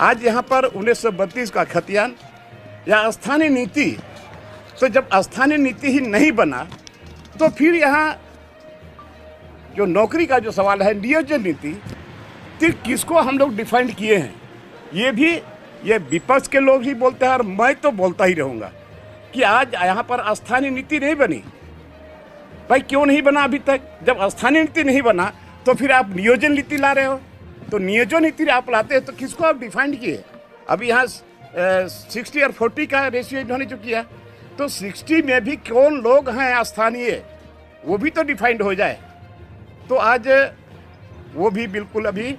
आज यहाँ पर 1932 का खतियान या स्थानीय नीति, तो जब स्थानीय नीति ही नहीं बना तो फिर यहाँ जो नौकरी का जो सवाल है, नियोजन नीति, तो किसको हम लोग डिफाइन किए हैं, ये विपक्ष के लोग ही बोलते हैं और मैं तो बोलता ही रहूँगा कि आज यहाँ पर स्थानीय नीति नहीं बनी। भाई क्यों नहीं बना अभी तक? जब स्थानीय नीति नहीं बना तो फिर आप नियोजन नीति ला रहे हो, तो नियोजन नीति आप लाते हैं तो किसको आप डिफाइन किए? अभी यहाँ 60 और 40 का रेशियो इन्होंने जो किया, तो 60 में भी कौन लोग हैं स्थानीय, वो भी तो डिफाइंड हो जाए। तो आज वो भी बिल्कुल अभी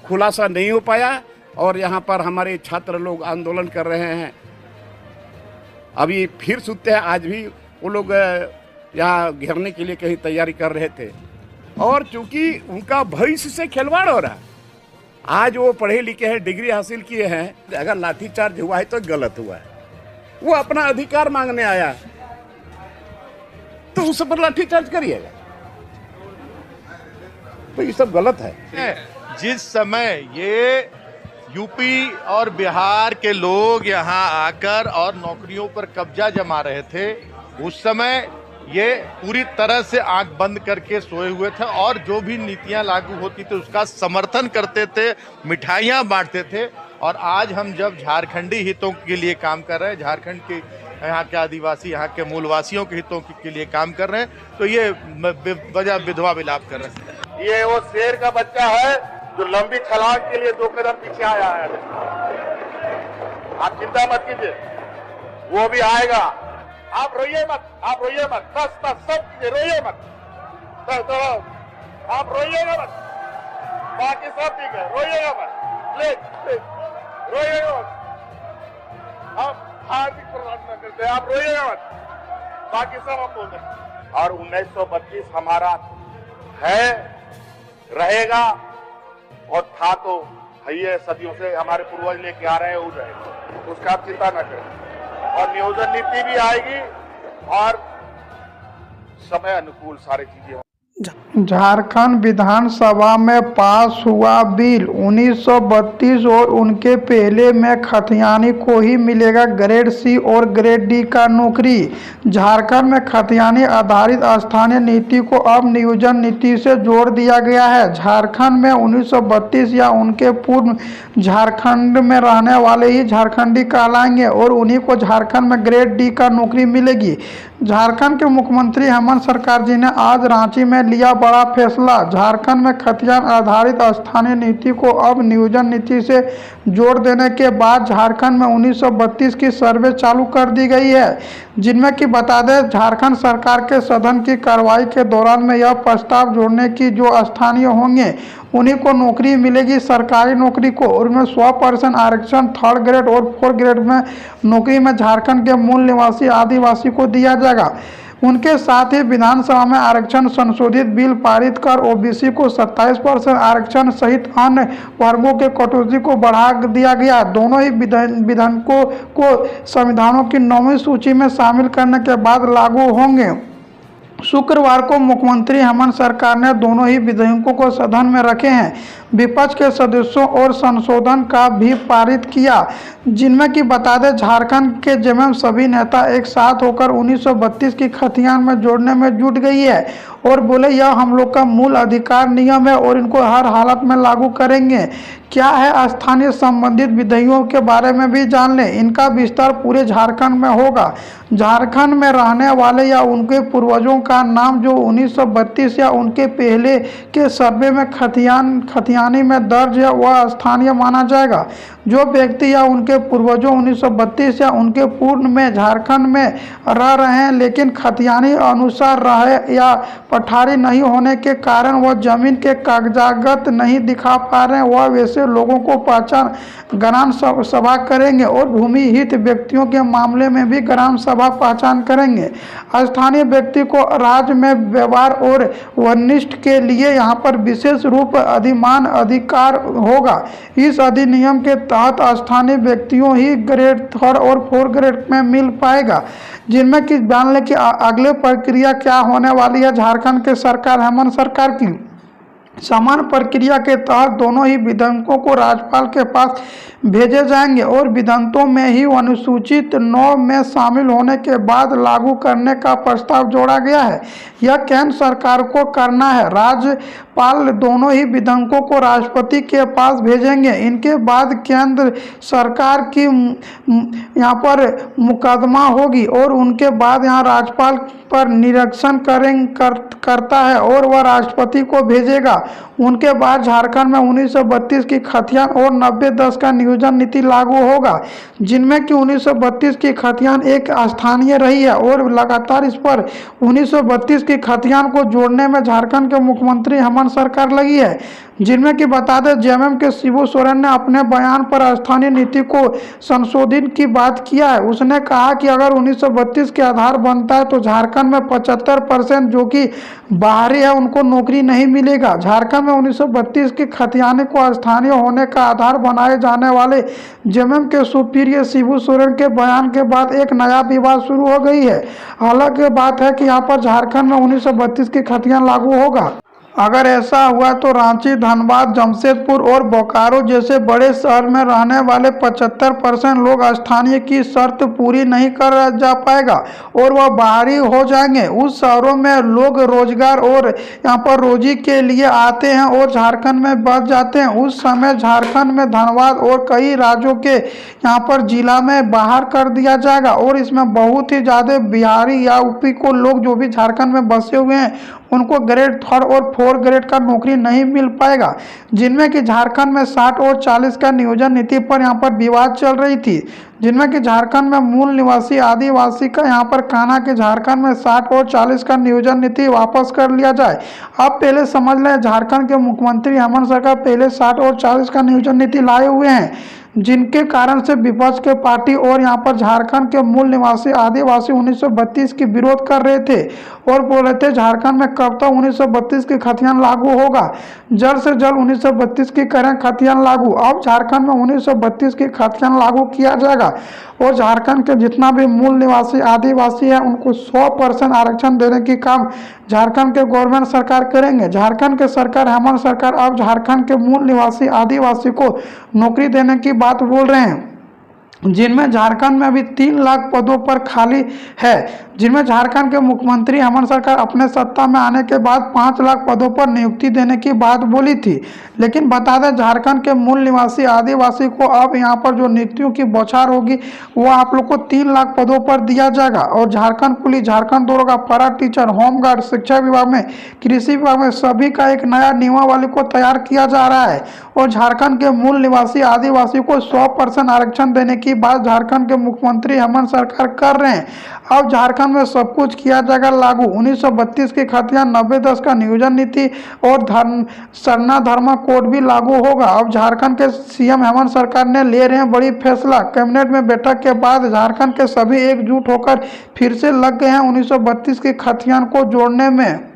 खुलासा नहीं हो पाया और यहाँ पर हमारे छात्र लोग आंदोलन कर रहे हैं। अभी फिर सुनते हैं, आज भी वो लोग यहाँ घेरने के लिए कहीं तैयारी कर रहे थे और चूंकि उनका भविष्य से खिलवाड़ हो रहा है। आज वो पढ़े लिखे हैं, डिग्री हासिल किए हैं, अगर लाठीचार्ज हुआ है तो गलत हुआ है। वो अपना अधिकार मांगने आया तो उस पर लाठीचार्ज करिएगा, तो ये सब गलत है। जिस समय ये यूपी और बिहार के लोग यहाँ आकर और नौकरियों पर कब्जा जमा रहे थे, उस समय ये पूरी तरह से आंख बंद करके सोए हुए थे और जो भी नीतियां लागू होती थी उसका समर्थन करते थे, मिठाइयां बांटते थे। और आज हम जब झारखंडी हितों के लिए काम कर रहे हैं, झारखंड के यहाँ के आदिवासी, यहाँ के मूलवासियों के हितों के लिए काम कर रहे हैं, तो ये वजह विधवा विलाप कर रहे हैं। ये वो शेर का बच्चा है जो लंबी छलांग के लिए 2 कदम पीछे आया है। आप चिंता मत कीजिए, वो भी आएगा। आप रोइए मत, बस सब चीजें रोइए मत, तो आप रोइएगा मत, बाकी सब ठीक है, रोइएगा मत, प्लीज रोइएगा मत। आप हार्दिक प्रार्थना करते हैं, आप रोइएगा मत, बाकी सब हम बोल दें। और 1932 हमारा है, रहेगा और था तो है, सदियों से हमारे पूर्वज लेके आ रहे हैं, हो जाएगा, उसका आप चिंता न करें। और नियोजन नीति भी आएगी और समय अनुकूल सारी चीजें होंगी। झारखंड विधानसभा में पास हुआ बिल 1932 और उनके पहले में खतियानी को ही मिलेगा ग्रेड सी और ग्रेड डी का नौकरी। झारखंड में खतियानी आधारित स्थानीय नीति को अब नियोजन नीति से जोड़ दिया गया है। झारखंड में 1932 या उनके पूर्व झारखंड में रहने वाले ही झारखंडी कहलाएंगे और उन्हीं को झारखंड में ग्रेड डी का नौकरी मिलेगी। झारखंड के मुख्यमंत्री हेमंत सरकार जी ने आज रांची में लिया बड़ा फैसला। झारखंड में खतियान आधारित स्थानीय नीति को अब नियोजन नीति से जोड़ देने के बाद झारखंड में 1932 की सर्वे चालू कर दी गई है, जिनमें कि बता दें झारखंड सरकार के सदन की कार्रवाई के दौरान में यह प्रस्ताव जोड़ने की जो स्थानीय होंगे उन्हीं को नौकरी मिलेगी सरकारी नौकरी को, और उनमें 100% आरक्षण 3rd ग्रेड और 4th ग्रेड में नौकरी में झारखंड के मूल निवासी आदिवासी को दिया जाएगा। उनके साथ ही विधानसभा में आरक्षण संशोधित बिल पारित कर ओबीसी को 27% आरक्षण सहित अन्य वर्गों के कटौती को बढ़ा दिया गया। दोनों ही विधेयकों को संविधानों की 9वीं सूची में शामिल करने के बाद लागू होंगे। शुक्रवार को मुख्यमंत्री हेमंत सरकार ने दोनों ही विधेयकों को सदन में रखे हैं। विपक्ष के सदस्यों और संशोधन का भी पारित किया, जिनमें कि बता दें झारखंड के जेएमएम सभी नेता एक साथ होकर 1932 की खतियान में जोड़ने में जुट गई है और बोले यह हम लोग का मूल अधिकार नियम है और इनको हर हालत में लागू करेंगे। क्या है स्थानीय संबंधित विधेयकों के बारे में भी जान लें। इनका विस्तार पूरे झारखंड में होगा। झारखंड में रहने वाले या उनके पूर्वजों का नाम जो 1932 या उनके पहले के सर्वे में खतियानी में दर्ज है वह स्थानीय माना जाएगा। जो व्यक्ति या उनके पूर्वजों 1932 या उनके पूर्व में झारखंड में रह रहे हैं लेकिन खतियानी अनुसार रहे या पठारी नहीं होने के कारण वह जमीन के कागजात नहीं दिखा पा रहे हैं, वह वैसे लोगों को पहचान ग्राम सभा करेंगे और भूमि हित व्यक्तियों के मामले में भी ग्राम सभा पहचान करेंगे। स्थानीय व्यक्ति को राज्य में व्यवहार और वरिष्ठ के लिए यहाँ पर विशेष रूप अधिमान अधिकार होगा। इस अधिनियम के तहत स्थानीय व्यक्तियों ही ग्रेड 3rd और 4th ग्रेड में मिल पाएगा, जिनमें कि जान लें कि अगले प्रक्रिया क्या होने वाली है झारखंड के सरकार हेमंत सरकार की। समान प्रक्रिया के तहत दोनों ही विधेयकों को राज्यपाल के पास भेजे जाएंगे और विधेयकों में ही अनुसूचित 9 में शामिल होने के बाद लागू करने का प्रस्ताव जोड़ा गया है। यह केंद्र सरकार को करना है। राज्यपाल दोनों ही विधेयकों को राष्ट्रपति के पास भेजेंगे। इनके बाद केंद्र सरकार की यहाँ पर मुकदमा होगी और उनके बाद यहाँ राज्यपाल पर निरीक्षण करता है और वह राष्ट्रपति को भेजेगा। उनके बाद झारखंड में 1932 की खतियान और 90-10 का नियोजन नीति लागू होगा, जिनमें कि 1932 की खतियान एक स्थानीय रही है और लगातार इस पर 1932 की खतियान को जोड़ने में झारखंड के मुख्यमंत्री हेमंत सरकार लगी है। जिनमें कि बता दें जेएमएम के शिबू सोरेन ने अपने बयान पर स्थानीय नीति को संशोधित की बात किया है। उसने कहा कि अगर 1932 के आधार बनता है तो झारखंड में 75% जो कि बाहरी है उनको नौकरी नहीं मिलेगा। झारखंड में 1932 की खतियाने को स्थानीय होने का आधार बनाए जाने वाले जेएमएम के सुप्रीय शिबू सोरेन के बयान के बाद एक नया विवाद शुरू हो गई है। हालांकि बात है कि यहाँ पर झारखंड में 1932 की खतियान लागू होगा। अगर ऐसा हुआ तो रांची, धनबाद, जमशेदपुर और बोकारो जैसे बड़े शहर में रहने वाले 75% लोग स्थानीय की शर्त पूरी नहीं कर जा पाएगा और वह बाहरी हो जाएंगे। उस शहरों में लोग रोजगार और यहाँ पर रोजी के लिए आते हैं और झारखंड में बस जाते हैं। उस समय झारखंड में धनबाद और कई राज्यों के यहाँ पर जिला में बाहर कर दिया जाएगा और इसमें बहुत ही ज़्यादा बिहारी या यूपी को लोग जो भी झारखंड में बसे हुए हैं उनको ग्रेड 3 और 4 ग्रेड का नौकरी नहीं मिल पाएगा। जिनमें कि झारखंड में 60 और 40 का नियोजन नीति पर यहाँ पर विवाद चल रही थी, जिनमें कि झारखंड में मूल निवासी आदिवासी का यहाँ पर कहना कि झारखंड में 60 और 40 का नियोजन नीति वापस कर लिया जाए। अब पहले समझ लें, झारखंड के मुख्यमंत्री हेमंत सरकार पहले 60 और 40 का नियोजन नीति लाए हुए हैं, जिनके कारण से विपक्ष के पार्टी और यहाँ पर झारखंड के मूल निवासी आदिवासी 1932 की विरोध कर रहे थे और बोल रहे थे झारखंड में कब तक 1932 की खतियान लागू होगा। जल्द से जल्द 1932 की करें खतियान लागू। अब झारखंड में 1932 की खतियान लागू किया जाएगा और झारखंड के जितना भी मूल निवासी आदिवासी है उनको 100% आरक्षण देने की काम झारखंड के गवर्नमेंट सरकार करेंगे। झारखंड के सरकार हेमंत सरकार अब झारखंड के मूल निवासी आदिवासी को नौकरी देने की बात बोल रहे हैं, जिनमें झारखंड में अभी 3 लाख पदों पर खाली है, जिनमें झारखंड के मुख्यमंत्री हेमंत सरकार अपने सत्ता में आने के बाद 5 लाख पदों पर नियुक्ति देने की बात बोली थी। लेकिन बता दें झारखंड के मूल निवासी आदिवासी को अब यहाँ पर जो नियुक्तियों की बौछार होगी वो आप लोग को 3 लाख पदों पर दिया जाएगा और झारखंड पुलिस, झारखंड दरोगा, पैरा टीचर, होमगार्ड, शिक्षा विभाग में, कृषि विभाग में सभी का एक नया नियमावली को तैयार किया जा रहा है और झारखंड के मूल निवासी आदिवासी को 100% आरक्षण देने की बात झारखंड के मुख्यमंत्री हेमंत सरकार कर रहे हैं। अब झारखंड में सब कुछ किया जाएगा लागू। 1932 की खतियान, 90-10 का नियोजन नीति और सरना धर्मा कोड भी लागू होगा। अब झारखंड के सीएम हेमंत सरकार ने ले रहे हैं बड़ी फैसला। कैबिनेट में बैठक के बाद झारखंड के सभी एकजुट होकर फिर से लग गए हैं 1932 की खतियान को जोड़ने में।